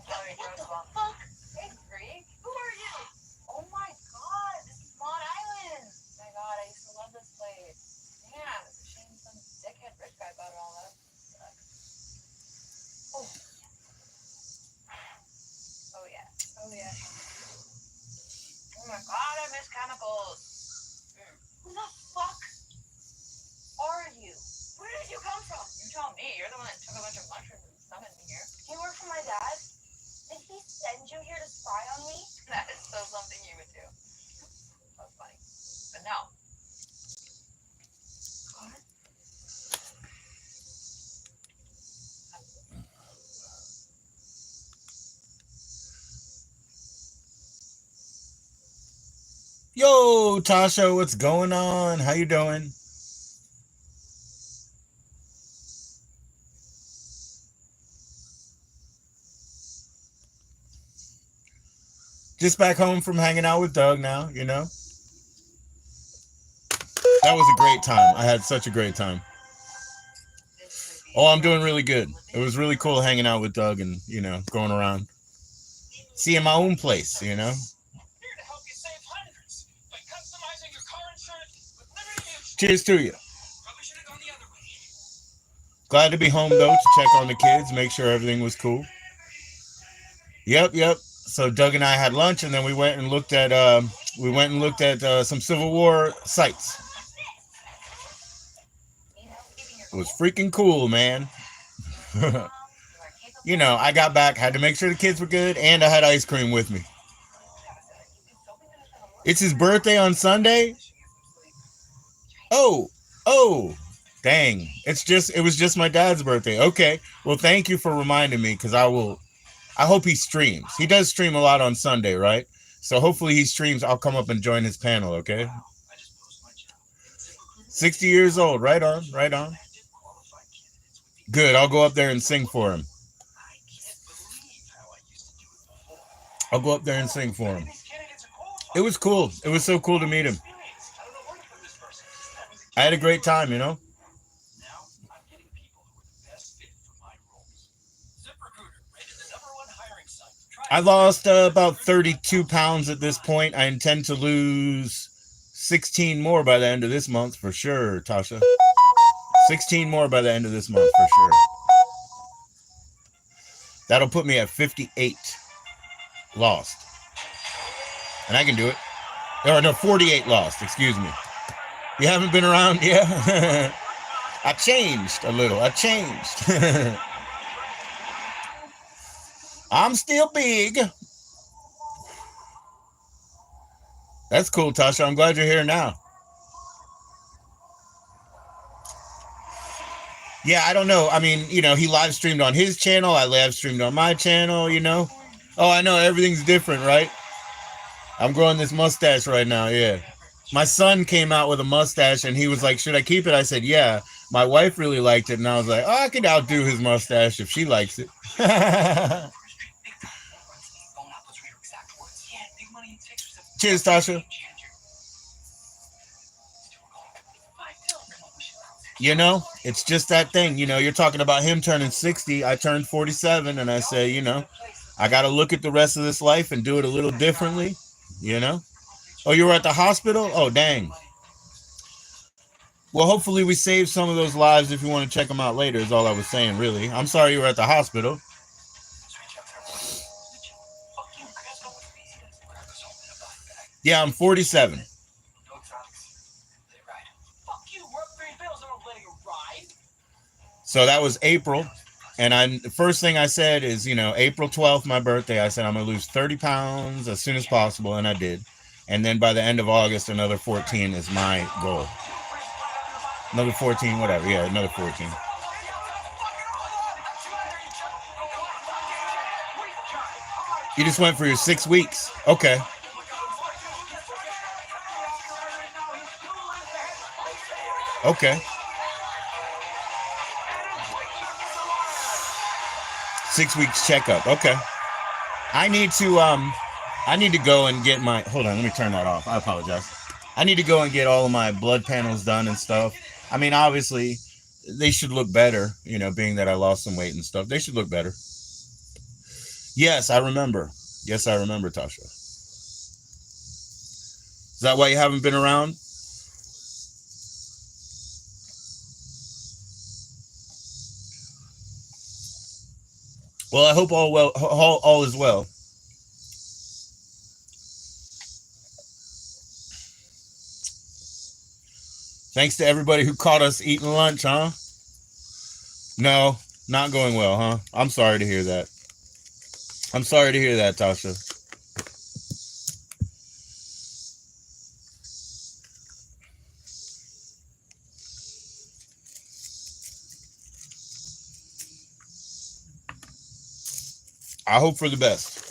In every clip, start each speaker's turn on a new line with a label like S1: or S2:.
S1: Fuck. Hey, freak. Who are you? Oh my god, this is Mod Island. Oh my god, I used to love this place. Damn, it's a shame some dickhead rich guy bought it all up. Oh. Oh yeah. Oh yeah. Oh my god, I miss chemicals. Who the fuck are you? Where did you come from? You tell me. You're the one that took a bunch of mushrooms and summoned me here. You work for my dad? Did he send you here to spy on me? That is still something you would do. That's funny. But no. God.
S2: Yo, Tasha, what's going on? How you doing? Just back home from hanging out with Doug now, you know? That was a great time. I had such a great time. Oh, I'm doing really good. It was really cool hanging out with Doug and, you know, going around. Seeing my own place, you know? Cheers to you. Glad to be home, though, to check on the kids, make sure everything was cool. Yep. So Doug and I had lunch, and then we went and looked at some Civil War sites. It was freaking cool, man. You know, I got back, had to make sure the kids were good, and I had ice cream with me. It's his birthday on Sunday. Oh, dang! It was just my dad's birthday. Okay, well, thank you for reminding me, because I hope he streams. He does stream a lot on Sunday, right? So hopefully he streams. I'll come up and join his panel, okay? 60 years old. Right on, right on. Good. I'll go up there and sing for him. I'll go up there and sing for him. It was cool. It was so cool to meet him. I had a great time, you know? I lost about 32 pounds at this point. I intend to lose 16 more by the end of this month for sure, Tasha. 16 more by the end of this month for sure. That'll put me at 58 lost. And I can do it. Or no, 48 lost, excuse me. You haven't been around? Yeah. I changed a little. I changed. I'm still big. That's cool, Tasha. I'm glad you're here now. Yeah, I don't know. I mean, you know, he live streamed on his channel. I live streamed on my channel, you know. Oh, I know. Everything's different, right? I'm growing this mustache right now, yeah. My son came out with a mustache, and he was like, should I keep it? I said, yeah. My wife really liked it, and I was like, oh, I could outdo his mustache if she likes it. Cheers, Tasha. You know, it's just that thing. You know, you're talking about him turning 60. I turned 47, and I say, you know, I got to look at the rest of this life and do it a little differently, you know? Oh, you were at the hospital? Oh, dang. Well, hopefully we saved some of those lives if you want to check them out later, is all I was saying, really. I'm sorry you were at the hospital. Yeah, I'm 47. So that was April. And the first thing I said is, you know, April 12th, my birthday, I said I'm going to lose 30 pounds as soon as possible, and I did. And then by the end of August, another 14 is my goal. Another 14, whatever. Yeah, another 14. You just went for your 6 weeks. Okay. Okay. 6 weeks checkup. Okay. I need to go and get my, hold on, let me turn that off. I apologize. I need to go and get all of my blood panels done and stuff. I mean, obviously, they should look better, you know, being that I lost some weight and stuff. They should look better. Yes, I remember. Yes, I remember, Tasha. Is that why you haven't been around? Well, I hope all is well. Thanks to everybody who caught us eating lunch, huh? No, not going well, huh? I'm sorry to hear that. I'm sorry to hear that, Tasha. I hope for the best.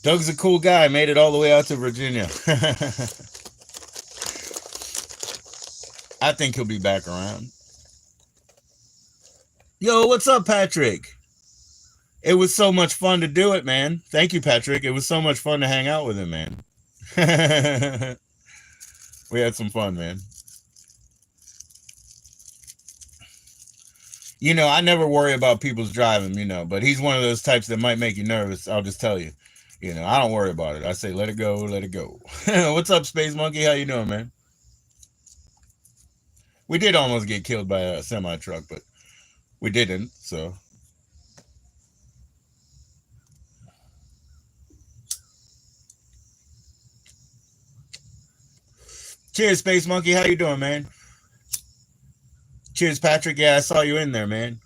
S2: Doug's a cool guy. Made it all the way out to Virginia. I think he'll be back around. Yo, what's up, Patrick? It was so much fun to do it, man. Thank you, Patrick. It was so much fun to hang out with him, man. We had some fun, man. I never worry about people's driving, but he's one of those types that might make you nervous. I'll just tell you. I don't worry about it. I say, let it go, let it go. What's up, Space Monkey? How you doing, man? We did almost get killed by a semi truck, but we didn't. So, cheers, Space Monkey. How you doing, man? Cheers, Patrick. Yeah, I saw you in there, man.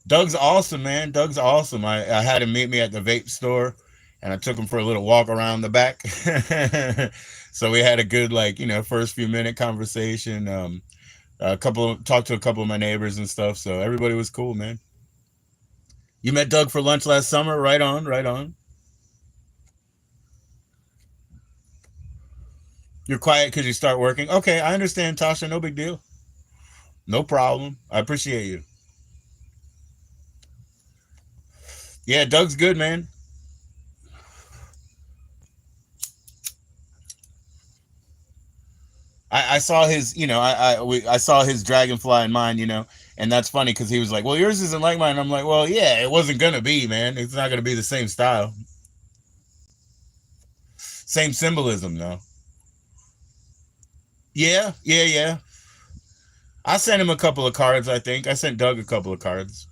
S2: Doug's awesome, man. Doug's awesome. I had him meet me at the vape store, and I took him for a little walk around the back. So we had a good, first few minute conversation. Talked to a couple of my neighbors and stuff. So everybody was cool, man. You met Doug for lunch last summer. Right on, right on. You're quiet because you start working. Okay, I understand, Tasha. No big deal. No problem. I appreciate you. Yeah, Doug's good, man. I saw his, I saw his dragonfly in mine, and that's funny because he was like, "Well, yours isn't like mine." I'm like, "Well, yeah, it wasn't gonna be, man. It's not gonna be the same style, same symbolism, though." Yeah, yeah, yeah. I sent him a couple of cards. I think I sent Doug a couple of cards.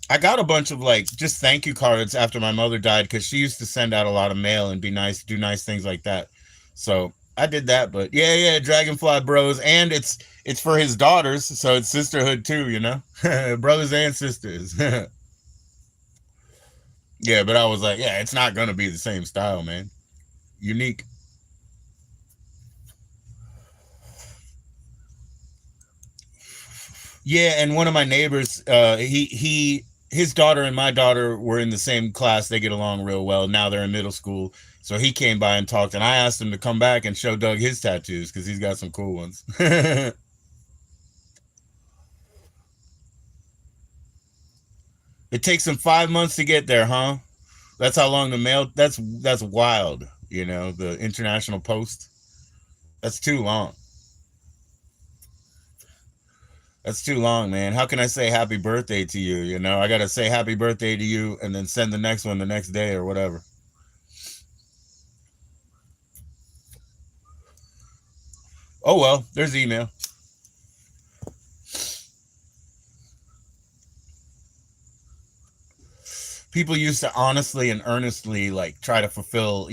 S2: I got a bunch of just thank you cards after my mother died because she used to send out a lot of mail and be nice, do nice things like that. So I did that, but yeah, yeah, Dragonfly Bros, and it's for his daughters, so it's sisterhood too, brothers and sisters. Yeah, but I was like, yeah, it's not gonna be the same style, man. Unique. Yeah, and one of my neighbors, his daughter and my daughter were in the same class. They get along real well. Now they're in middle school. So he came by and talked, and I asked him to come back and show Doug his tattoos because he's got some cool ones. It takes him 5 months to get there, huh? That's how long the mail. That's wild. The international post. That's too long. That's too long, man. How can I say happy birthday to you? I gotta say happy birthday to you and then send the next one the next day or whatever. Oh well, there's email. People used to honestly and earnestly try to fulfill,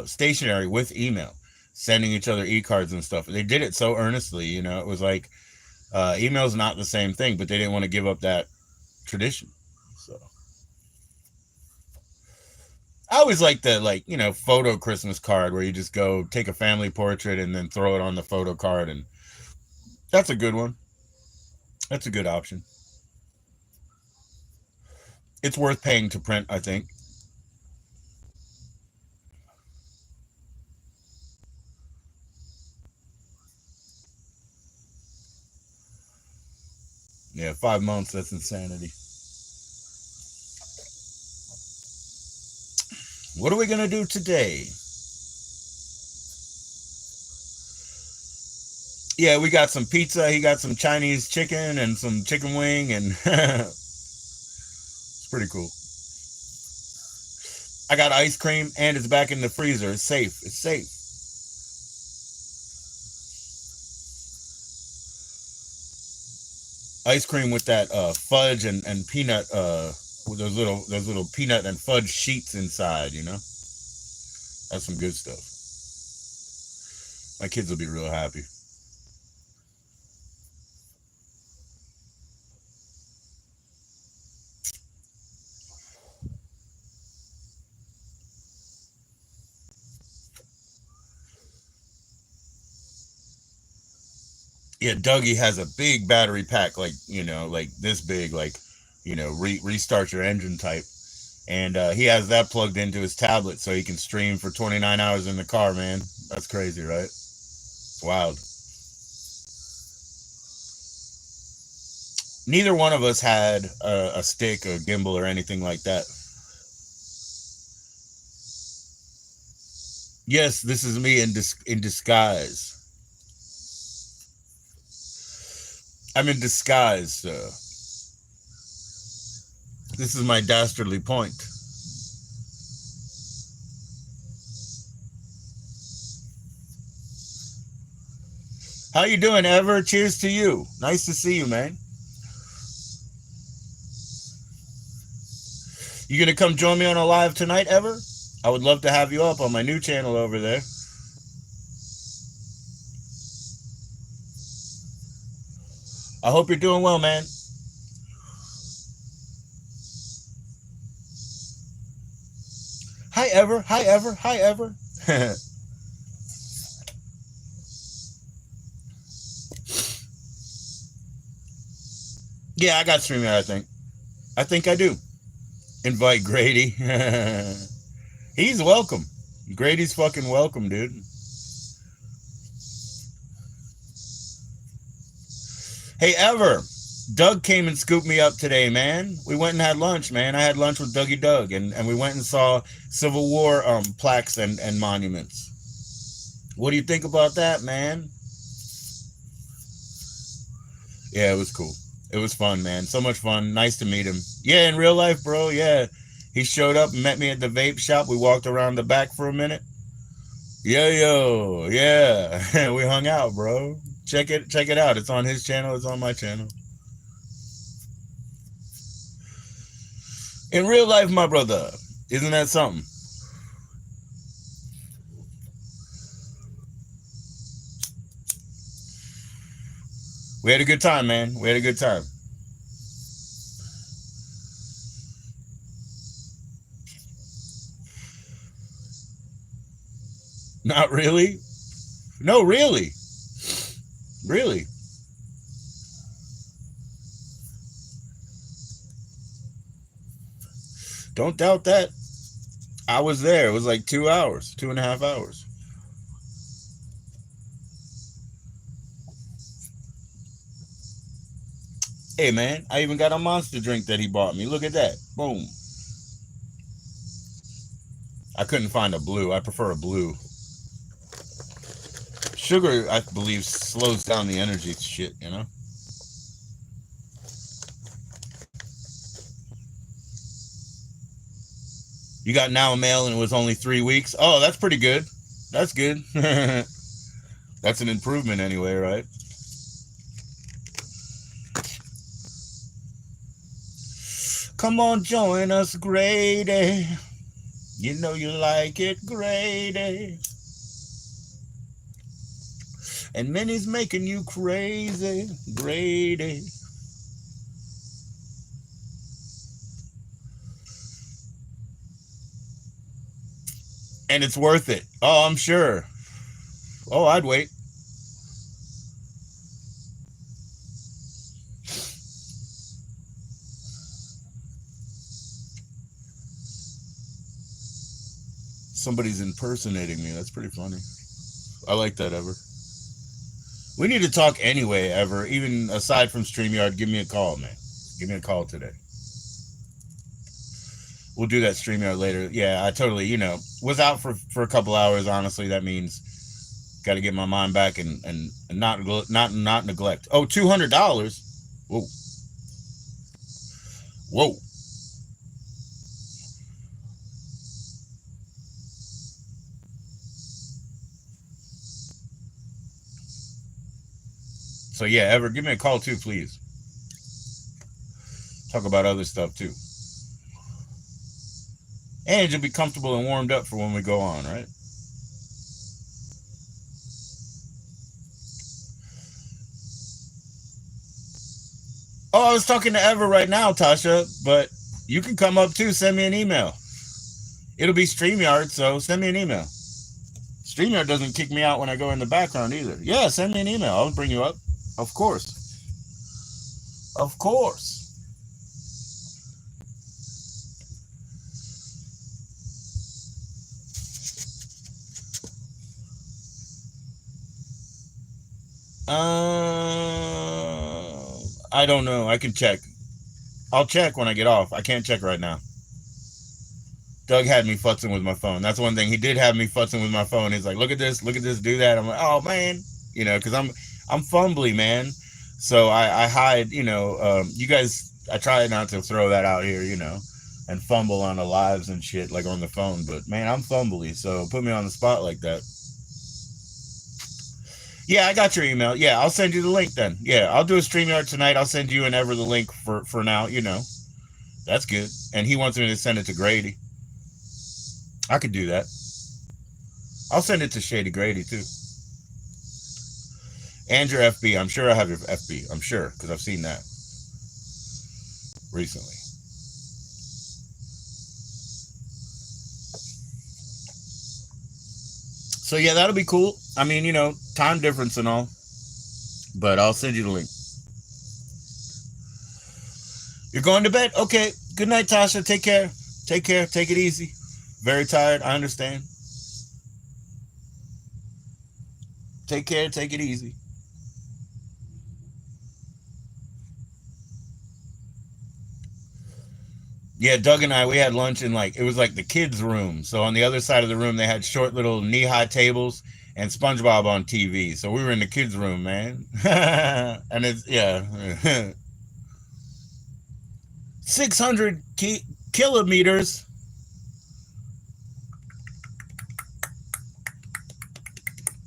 S2: stationery with email, sending each other e-cards and stuff. They did it so earnestly, it was like email's not the same thing, but they didn't want to give up that tradition. So I always like the photo Christmas card where you just go take a family portrait and then throw it on the photo card, and that's a good one. That's a good option. It's worth paying to print, I think. Yeah, 5 months. That's insanity. What are we gonna do today? Yeah, we got some pizza. He got some Chinese chicken and some chicken wing, and it's pretty cool. I got ice cream, and it's back in the freezer. It's safe. It's safe. Ice cream with that fudge and peanut with those little peanut and fudge sheets inside. That's some good stuff. My kids will be real happy. Yeah, Dougie has a big battery pack, like this big, restart your engine type, and he has that plugged into his tablet so he can stream for 29 hours in the car. Man, that's crazy, right? It's wild. Neither one of us had a stick, a gimbal, or anything like that. Yes, this is me in disguise. I'm in disguise, sir. This is my dastardly point. How you doing, Ever? Cheers to you. Nice to see you, man. You gonna come join me on a live tonight, Ever? I would love to have you up on my new channel over there. I hope you're doing well, man. Hi, Ever. Hi, Ever. Hi, Ever. Yeah, I got StreamYard, I think. I think I do. Invite Grady. He's welcome. Grady's fucking welcome, dude. Hey, Ever. Doug came and scooped me up today, man. We went and had lunch, man. I had lunch with Dougie Doug, and we went and saw Civil War plaques and monuments. What do you think about that, man? Yeah, it was cool. It was fun, man. So much fun. Nice to meet him. Yeah, in real life, bro. Yeah. He showed up and met me at the vape shop. We walked around the back for a minute. Yo. Yeah. We hung out, bro. Check it out. It's on his channel, it's on my channel. In real life, my brother. Isn't that something? We had a good time, man. We had a good time. Not really. No, really. Really. Don't doubt that. I was there. It was like 2 hours, 2.5 hours. Hey, man, I even got a monster drink that he bought me. Look at that. Boom. I couldn't find a blue. I prefer a blue. Sugar, I believe, slows down the energy shit. You got now mail and it was only 3 weeks. Oh, that's pretty good. That's good. That's an improvement anyway, right? Come on, join us, Grady. You know you like it, Grady. And Minnie's making you crazy, Grady. And it's worth it. Oh, I'm sure. Oh, I'd wait. Somebody's impersonating me. That's pretty funny. I like that, Ever. We need to talk anyway, ever. Even aside from StreamYard, give me a call, man. Give me a call today. We'll do that StreamYard later. Yeah, I totally, was out for a couple hours. Honestly, that means got to get my mind back and not neglect. Oh, $200. Whoa, whoa. So yeah, Ever, give me a call too, please. Talk about other stuff too, and you'll be comfortable and warmed up for when we go on, right? Oh, I was talking to Ever right now, Tasha, but you can come up too. Send me an email. It'll be StreamYard, so send me an email. StreamYard doesn't kick me out when I go in the background either. Yeah, send me an email. I'll bring you up. Of course. Of course. I don't know. I can check. I'll check when I get off. I can't check right now. Doug had me futzing with my phone. That's one thing. He did have me futzing with my phone. He's like, look at this, do that. I'm like, oh man, because I'm fumbly, man. So I hide, you guys. I try not to throw that out here, and fumble on the lives and shit like on the phone. But man, I'm fumbly. So put me on the spot like that. Yeah, I got your email. Yeah, I'll send you the link then. Yeah, I'll do a StreamYard tonight. I'll send you and Ever the link for now. That's good. And he wants me to send it to Grady. I could do that. I'll send it to Shady Grady too. And your FB. I'm sure I have your FB. I'm sure because I've seen that recently. So yeah, that'll be cool. I mean, time difference and all. But I'll send you the link. You're going to bed? Okay. Good night, Tasha. Take care. Take care. Take it easy. Very tired. I understand. Take care. Take it easy. Yeah, Doug and I, we had lunch in it was like the kids' room. So on the other side of the room, they had short little knee high tables and SpongeBob on TV. So we were in the kids' room, man. And it's, yeah. 600 kilometers.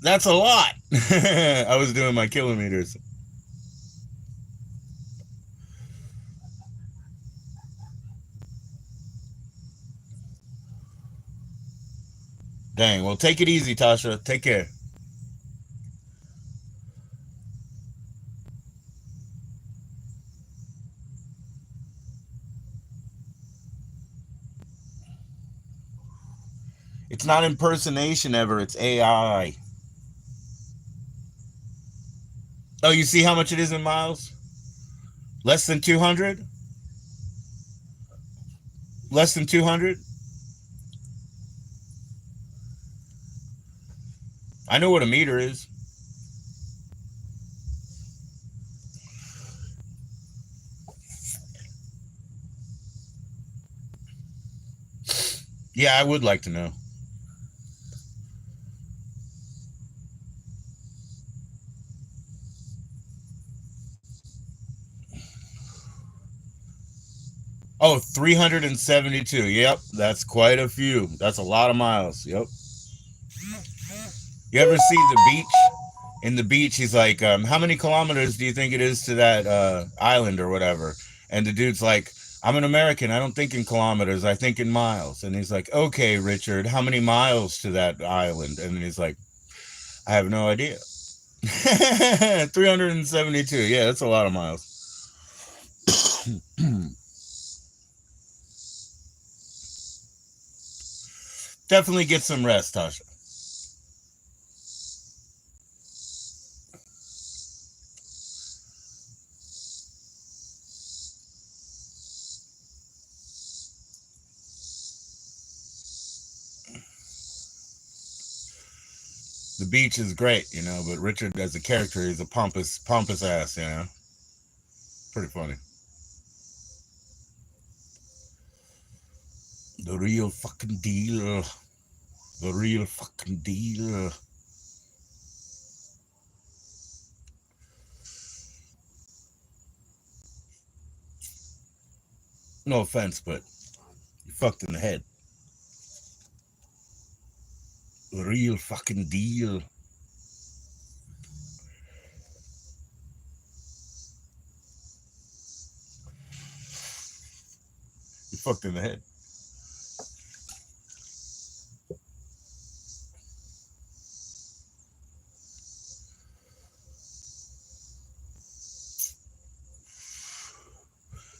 S2: That's a lot. I was doing my kilometers. Dang. Well, take it easy, Tasha. Take care. It's not impersonation Ever. It's AI. Oh, you see how much it is in miles? Less than 200? Less than 200? I know what a meter is. Yeah, I would like to know. Oh, 372. Yep, that's quite a few. That's a lot of miles. Yep. You ever see the beach? In the beach, he's like, how many kilometers do you think it is to that island or whatever? And the dude's like, I'm an American. I don't think in kilometers. I think in miles. And he's like, okay, Richard, how many miles to that island? And he's like, I have no idea. 372. Yeah, that's a lot of miles. Definitely get some rest, Tasha. The beach is great, but Richard as a character is a pompous ass, Pretty funny. The real fucking deal. The real fucking deal. No offense, but you fucked in the head. The real fucking deal. You fucked in the head.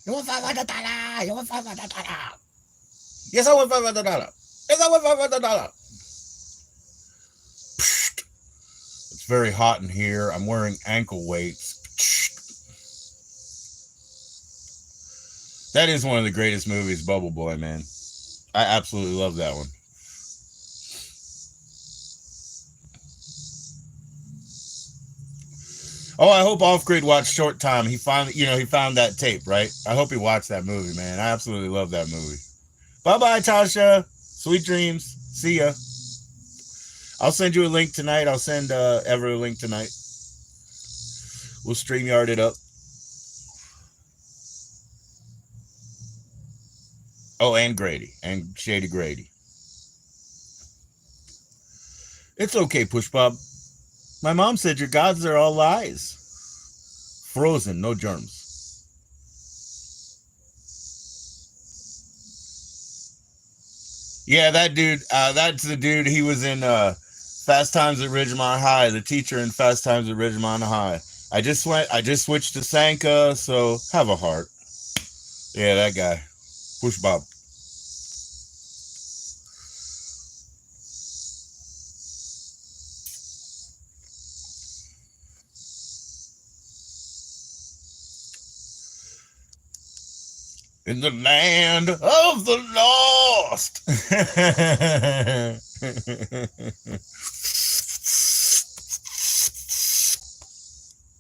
S2: You want $500? You want $500? Yes, I want $500. Yes, I want $500. It's very hot in here. I'm wearing ankle weights. That is one of the greatest movies, Bubble Boy, man. I absolutely love that one. Oh, I hope Off Grid watched Short Time. He found that tape, right? I hope he watched that movie, man. I absolutely love that movie. Bye-bye, Tasha. Sweet dreams. See ya. I'll send you a link tonight. I'll send Ever a link tonight. We'll StreamYard it up. Oh, and Grady. And Shady Grady. It's okay, Push Bob. My mom said your gods are all lies. Frozen, no germs. Yeah, that dude, that's the dude, he was in Fast Times at Ridgemont High, the teacher in Fast Times at Ridgemont High. I just switched to Sanka, so have a heart. Yeah, that guy. Push Bob. In the land of the lost.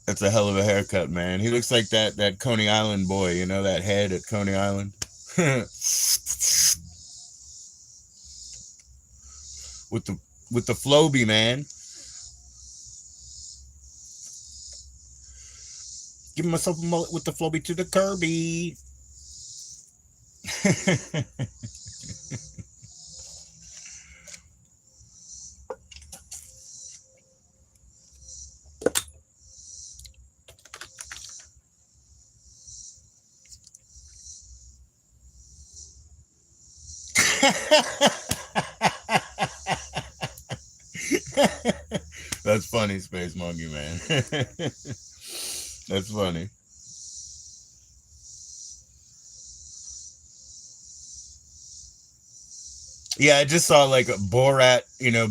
S2: That's a hell of a haircut, man. He looks like that Coney Island boy, that head at Coney Island. with the Floby, man. Give myself a mullet with the Floby to the Kirby. That's funny, Space Monkey, man. That's funny. Yeah, I just saw like Borat,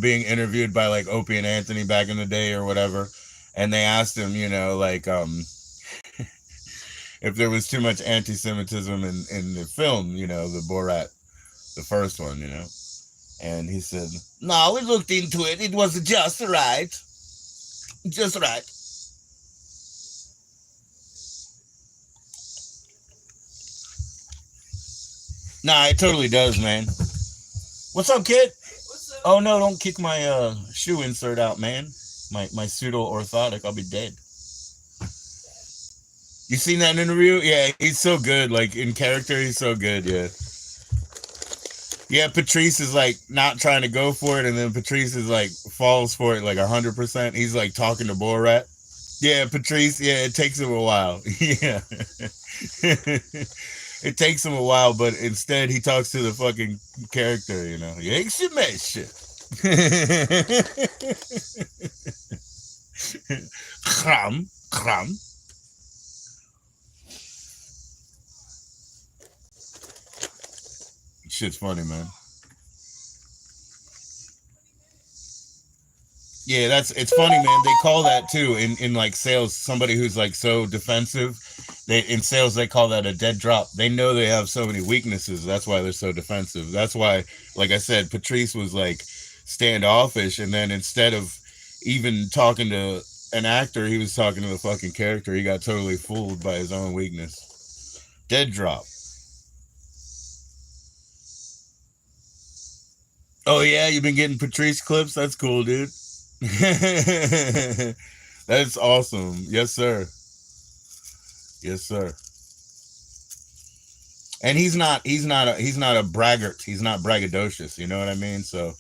S2: being interviewed by like Opie and Anthony back in the day or whatever, and they asked him, if there was too much anti-Semitism in the film, the Borat, the first one, and he said, "No, we looked into it. It was just right, just right." Nah, it totally does, man. What's up, kid?
S1: What's up?
S2: Oh no, don't kick my shoe insert out, man. My pseudo orthotic, I'll be dead. You seen that interview? Yeah, he's so good. Like in character, he's so good. Yeah. Yeah, Patrice is like not trying to go for it, and then Patrice is like falls for it like 100%. He's like talking to Borat. Yeah, Patrice. Yeah, it takes him a while. Yeah. It takes him a while, but instead he talks to the fucking character, Kram, kram. Shit's funny, man. Yeah, it's funny, man. They call that too in like sales. Somebody who's like so defensive, in sales they call that a dead drop. They know they have so many weaknesses. That's why they're so defensive. That's why, like I said, Patrice was like standoffish, and then instead of Even talking to an actor, he was talking to the fucking character. He got totally fooled by his own weakness. Dead drop. Oh yeah, you've been getting Patrice clips. That's cool, dude. That's awesome. Yes, sir. Yes, sir. And he's not a braggart. He's not braggadocious. You know what I mean? So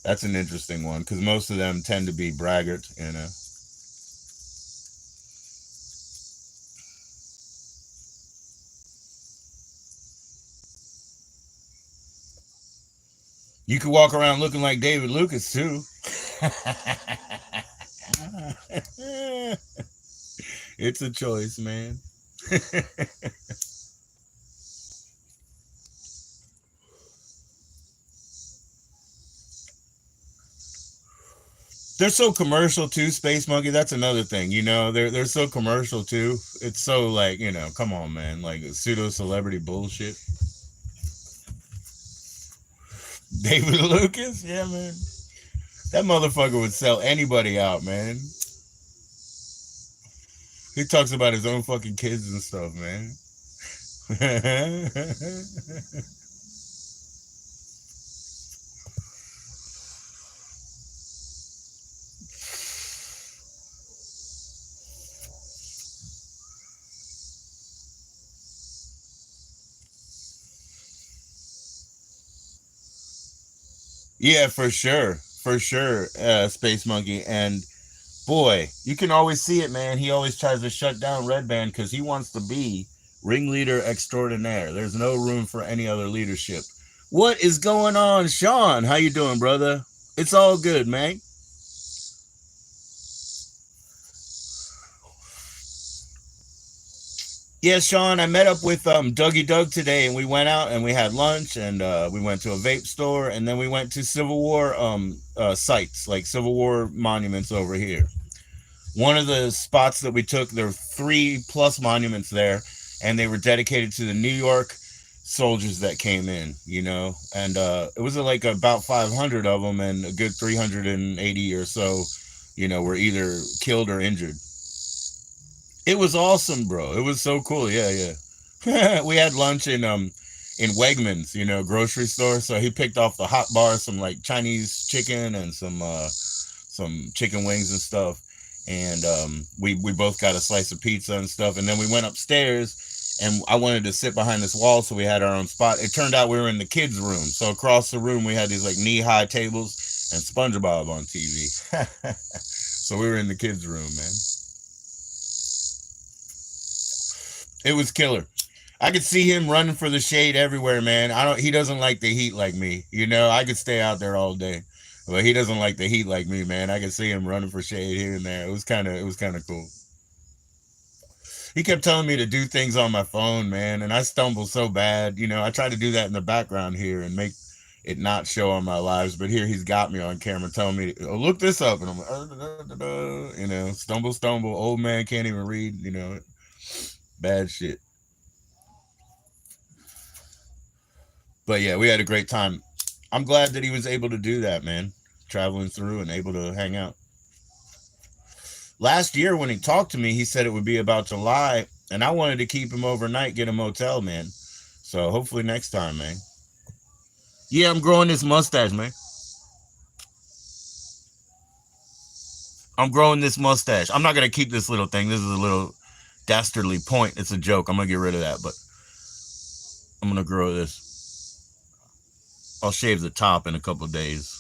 S2: that's an interesting one because most of them tend to be braggart. You know. You could walk around looking like David Lucas too. It's a choice, man. They're so commercial too, Space Monkey. That's another thing. You know, they're so commercial too. It's so like, you know, come on, man, like pseudo celebrity bullshit. David Lucas, yeah, man. That motherfucker would sell anybody out, man. He talks about his own fucking kids and stuff, man. Yeah, for sure, for sure, Space Monkey. And boy, you can always see it, man. He always tries to shut down Red Band because he wants to be ringleader extraordinaire. There's no room for any other leadership. What is going on, Sean? How you doing, brother? It's all good, man. Yeah, Sean, I met up with Dougie Doug today, and we went out and we had lunch, and we went to a vape store, and then we went to Civil War sites, like Civil War monuments over here. One of the spots that we took, there were 3+ monuments there, and they were dedicated to the New York soldiers that came in, you know, and it was like about 500 of them, and a good 380 or so, you know, were either killed or injured. It was awesome, bro. It was so cool. Yeah, yeah. We had lunch in Wegmans, you know, grocery store. So he picked off the hot bar, some like Chinese chicken and some chicken wings and stuff. And we both got a slice of pizza and stuff. And then we went upstairs, and I wanted to sit behind this wall, so we had our own spot. It turned out we were in the kids' room. So across the room we had these like knee-high tables and SpongeBob on TV. So we were in the kids' room, man. It was killer. I could see him running for the shade everywhere, man. I don't. He doesn't like the heat like me. You know, I could stay out there all day, but he doesn't like the heat like me, man. I could see him running for shade here and there. It was kind of cool. He kept telling me to do things on my phone, man, and I stumbled so bad. You know, I tried to do that in the background here and make it not show on my lives, but here he's got me on camera telling me, oh, look this up, and I'm like, you know, stumble, stumble. Old man can't even read. You know, bad shit. But yeah, we had a great time. I'm glad that he was able to do that, man. Traveling through and able to hang out. Last year when he talked to me, he said it would be about July, and I wanted to keep him overnight, get a motel, man. So hopefully next time, man. Yeah, I'm growing this mustache, man. I'm growing this mustache. I'm not gonna keep this little thing. This is a little dastardly point. It's a joke. I'm gonna get rid of that, but I'm gonna grow this. I'll shave the top in a couple of days.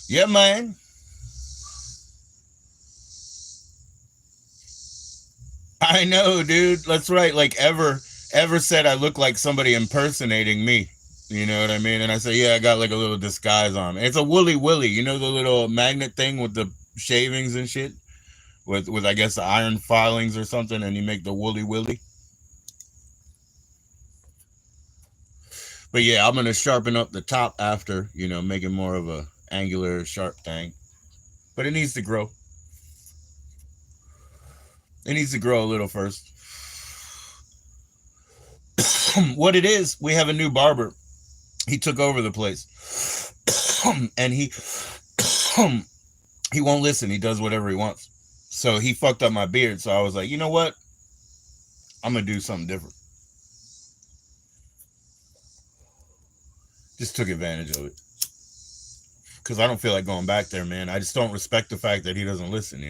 S2: Yeah, man. I know, dude. That's right. Like ever said I look like somebody impersonating me. You know what I mean? And I say, yeah, I got like a little disguise on. It's a woolly willy. You know the little magnet thing with the shavings and shit, with I guess the iron filings or something, and you make the woolly willy. But yeah, I'm gonna sharpen up the top after, you know, making more of a angular, sharp thing. But it needs to grow. It needs to grow a little first. What it is, we have a new barber. He took over the place. And he won't listen. He does whatever he wants. So he fucked up my beard. So I was like, you know what? I'm gonna do something different. Just took advantage of it because I don't feel like going back there, man. I just don't respect the fact that he doesn't listen.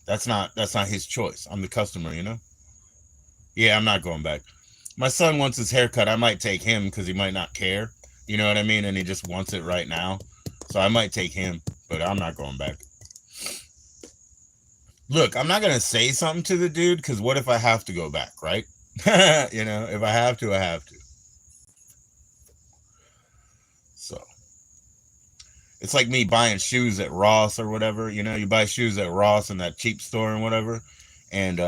S2: That's not his choice. I'm the customer. Yeah, I'm not going back. My son wants his haircut. I might take him because he might not care. You know what I mean? And he just wants it right now. So I might take him, but I'm not going back. Look, I'm not gonna say something to the dude because what if I have to go back, right? If I have to, I have to. So it's like me buying shoes at Ross or whatever. You buy shoes at Ross in that cheap store and whatever, and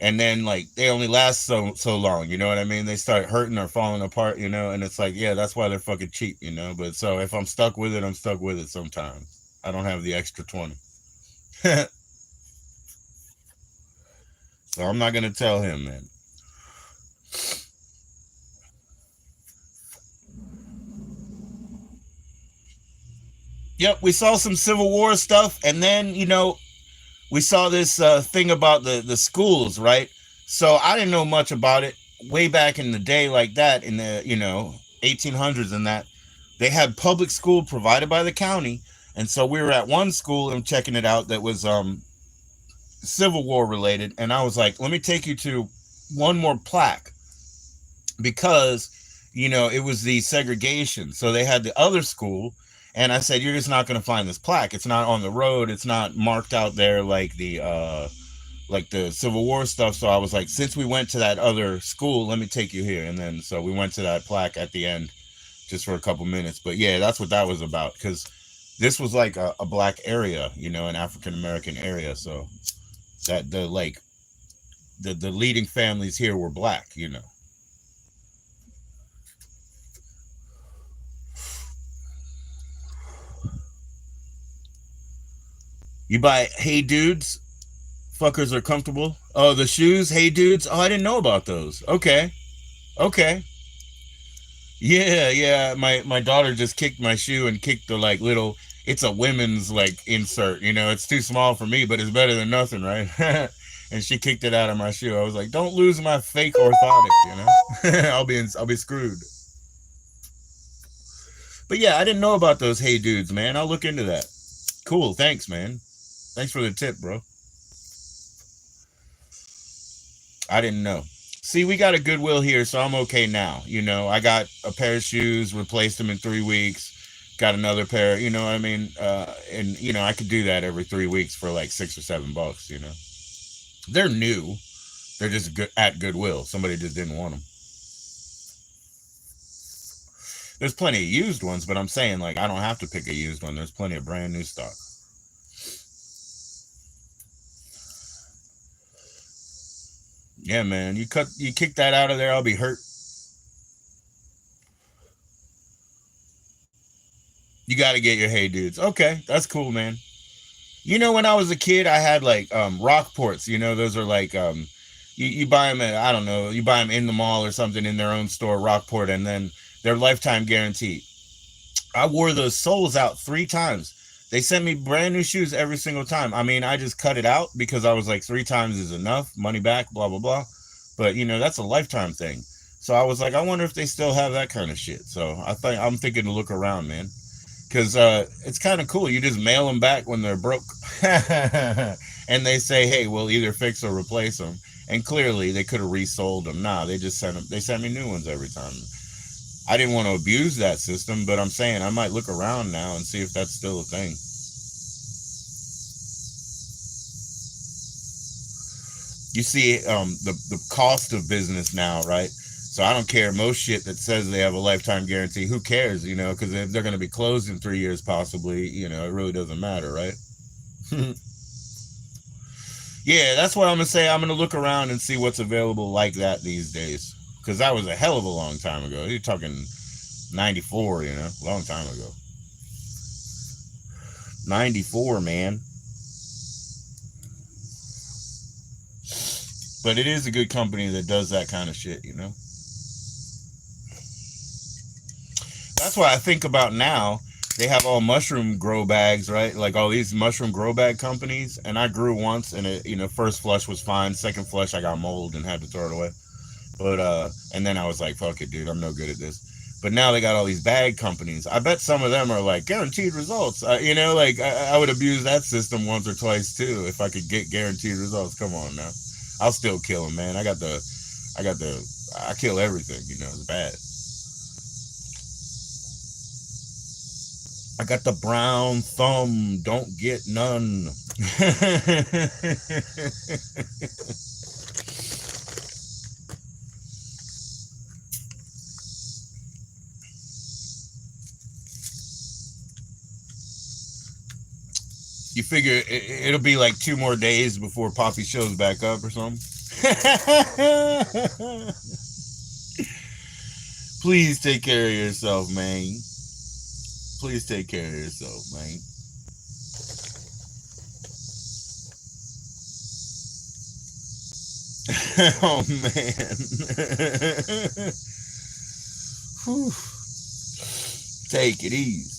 S2: then like they only last so long. You know what I mean? They start hurting or falling apart. And it's like, yeah, that's why they're fucking cheap. But so if I'm stuck with it, I'm stuck with it. Sometimes I don't have the extra 20, so I'm not gonna tell him, man. Yep, we saw some Civil War stuff, and then we saw this thing about the schools, right? So I didn't know much about it way back in the day, like that in the 1800s, and that they had public school provided by the county, and so we were at one school and checking it out that was Civil War related, and I was like, let me take you to one more plaque because it was the segregation. So they had the other school, and I said, you're just not going to find this plaque. It's not on the road. It's not marked out there like the Civil War stuff. So I was like, since we went to that other school, let me take you here. And then so we went to that plaque at the end just for a couple minutes. But yeah, that's what that was about, because this was like a black area, an African American area. So that the leading families here were black. You buy Hey Dudes, fuckers are comfortable. Oh, the shoes, Hey Dudes. Oh, I didn't know about those. Okay, okay. Yeah, yeah. My daughter just kicked my shoe and kicked the like little. It's a women's like insert. It's too small for me, but it's better than nothing, right? And she kicked it out of my shoe. I was like, don't lose my fake orthotics. I'll be screwed. But yeah, I didn't know about those Hey Dudes, man. I'll look into that. Cool. Thanks, man. Thanks for the tip, bro. I didn't know. See, we got a Goodwill here, so I'm okay now. I got a pair of shoes, replaced them in 3 weeks, got another pair. You know what I mean? And I could do that every 3 weeks for like $6 or $7. They're new. They're just good at Goodwill. Somebody just didn't want them. There's plenty of used ones, but I'm saying like I don't have to pick a used one. There's plenty of brand new stock. Yeah, man. You kick that out of there, I'll be hurt. You got to get your Hey Dudes. Okay, that's cool, man. When I was a kid, I had like Rockports. Those are like you buy them at, I don't know, you buy them in the mall or something in their own store, Rockport, and then they're lifetime guaranteed. I wore those soles out 3 times. They sent me brand new shoes every single time. I mean, I just cut it out because I was like 3 times is enough, money back, blah blah blah. But that's a lifetime thing. So I was like, I wonder if they still have that kind of shit. So I'm thinking to look around, man, because it's kind of cool. You just mail them back when they're broke, and they say, "Hey, we'll either fix or replace them." And clearly, they could have resold them. Nah, they just sent them. They sent me new ones every time. I didn't want to abuse that system, but I'm saying I might look around now and see if that's still a thing. You see, the cost of business now, right? So I don't care. Most shit that says they have a lifetime guarantee, who cares? Because if they're going to be closed in 3 years, possibly, it really doesn't matter, right? Yeah, that's what I'm gonna say. I'm gonna look around and see what's available like that these days, because that was a hell of a long time ago. You're talking 94, long time ago. 94, man. But it is a good company that does that kind of shit. That's why I think about now. They have all mushroom grow bags, right? Like all these mushroom grow bag companies. And I grew once, and it, first flush was fine. Second flush, I got mold and had to throw it away. But and then I was like, fuck it, dude, I'm no good at this. But now they got all these bag companies. I bet some of them are like guaranteed results. Like I would abuse that system once or twice too if I could get guaranteed results. Come on now, I'll still kill them, man. I kill everything. It's bad. I got the brown thumb. Don't get none. You figure it'll be like 2 more days before Poppy shows back up or something? Please take care of yourself, man. Please take care of yourself, man. Oh man. Whew. Take it easy.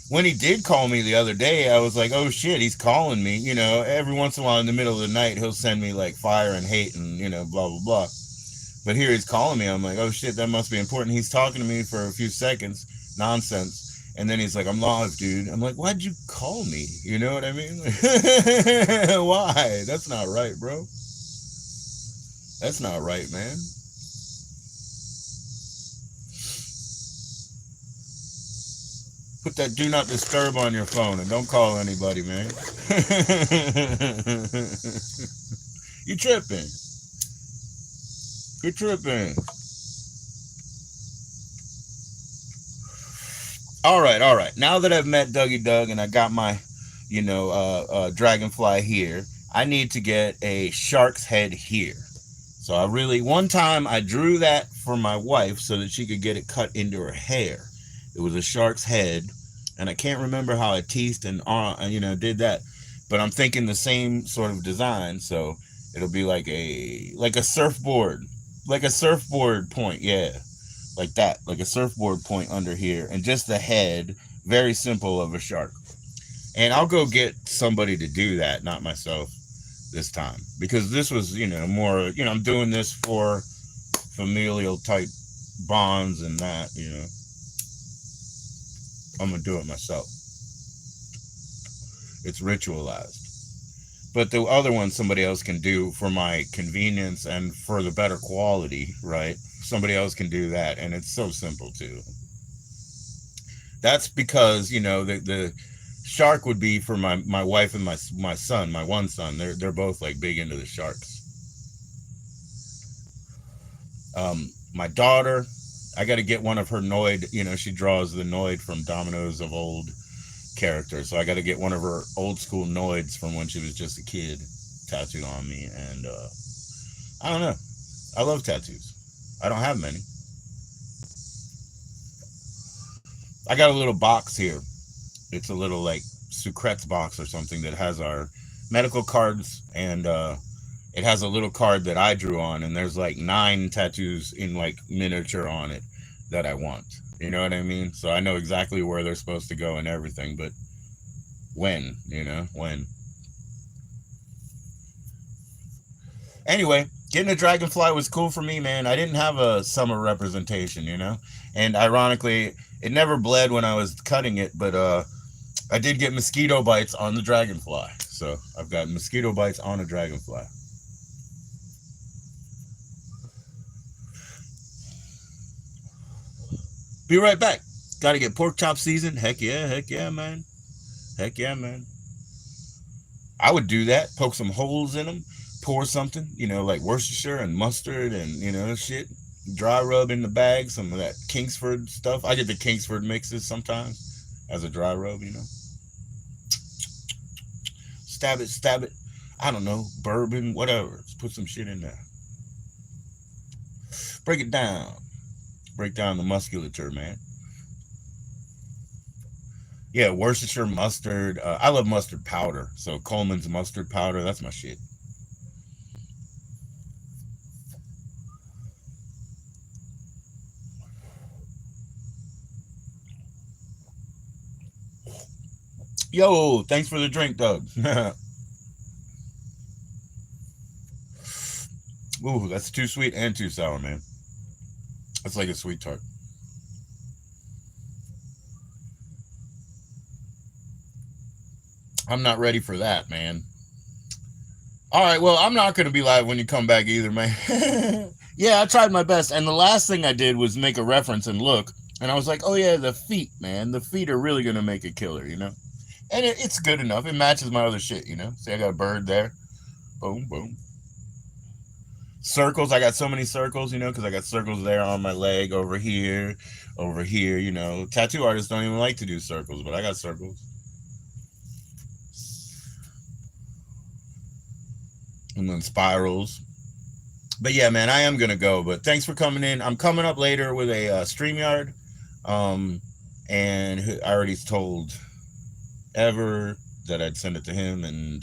S2: When he did call me the other day, I was like, oh shit, he's calling me. Every once in a while in the middle of the night, he'll send me like fire and hate and, blah, blah, blah. But here he's calling me. I'm like, oh shit, that must be important. He's talking to me for a few seconds, nonsense. And then he's like, I'm live, dude. I'm like, why'd you call me? You know what I mean? Why? That's not right, bro. That's not right, man. Put that do not disturb on your phone and don't call anybody, man. You tripping. You're tripping. All right, all right. Now that I've met Dougie Doug and I got my, dragonfly here, I need to get a shark's head here. So one time I drew that for my wife so that she could get it cut into her hair. It was a shark's head, and I can't remember how I teased and did that, but I'm thinking the same sort of design. So it'll be like a surfboard point, yeah, like that, like a surfboard point under here, and just the head, very simple, of a shark. And I'll go get somebody to do that, not myself this time, because this was more I'm doing this for familial type bonds and that. I'm gonna do it myself. It's ritualized. But the other one somebody else can do for my convenience and for the better quality, right? Somebody else can do that, and it's so simple too. That's because the shark would be for my wife and my son, my one son. They're both like big into the sharks. My daughter, I got to get one of her Noid. She draws the Noid from Dominoes of old characters, so I got to get one of her old school Noids from when she was just a kid tattooed on me. And I don't know. I love tattoos. I don't have many. I got a little box here. It's a little like Sucret's box or something that has our medical cards, and it has a little card that I drew on, and there's like 9 tattoos in like miniature on it that I want. You know what I mean? So I know exactly where they're supposed to go and everything, but when. Anyway, getting a dragonfly was cool for me, man. I didn't have a summer representation, and ironically, it never bled when I was cutting it, but I did get mosquito bites on the dragonfly. So I've got mosquito bites on a dragonfly. Be right back. Got to get pork chop seasoned. Heck yeah, man. Heck yeah, man. I would do that. Poke some holes in them. Pour something, like Worcestershire and mustard and, shit. Dry rub in the bag. Some of that Kingsford stuff. I get the Kingsford mixes sometimes as a dry rub, Stab it. I don't know. Bourbon, whatever. Just put some shit in there. Break it down. Break down the musculature, man. Yeah, Worcestershire mustard. I love mustard powder. So Coleman's mustard powder, that's my shit. Yo, thanks for the drink, Doug. Ooh, that's too sweet and too sour, man. That's like a sweet tart. I'm not ready for that, man. All right, well, I'm not going to be live when you come back either, man. Yeah, I tried my best. And the last thing I did was make a reference and look. And I was like, oh, yeah, the feet, man. The feet are really going to make a killer, you know? And it's good enough. It matches my other shit, you know? See, I got a bird there. Boom, boom. Circles. I got so many circles, you know, because I got circles there on my leg, over here, you know. Tattoo artists don't even like to do circles, but I got circles. And then spirals. But yeah, man, I am gonna go. But thanks for coming in. I'm coming up later with a StreamYard, um, and I already told Ever that I'd send it to him and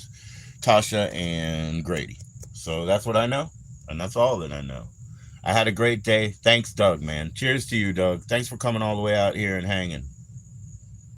S2: Tasha and Grady. So that's what I know, and that's all that I know. I had a great day. Thanks, Doug, man. Cheers to you, Doug. Thanks for coming all the way out here and hanging.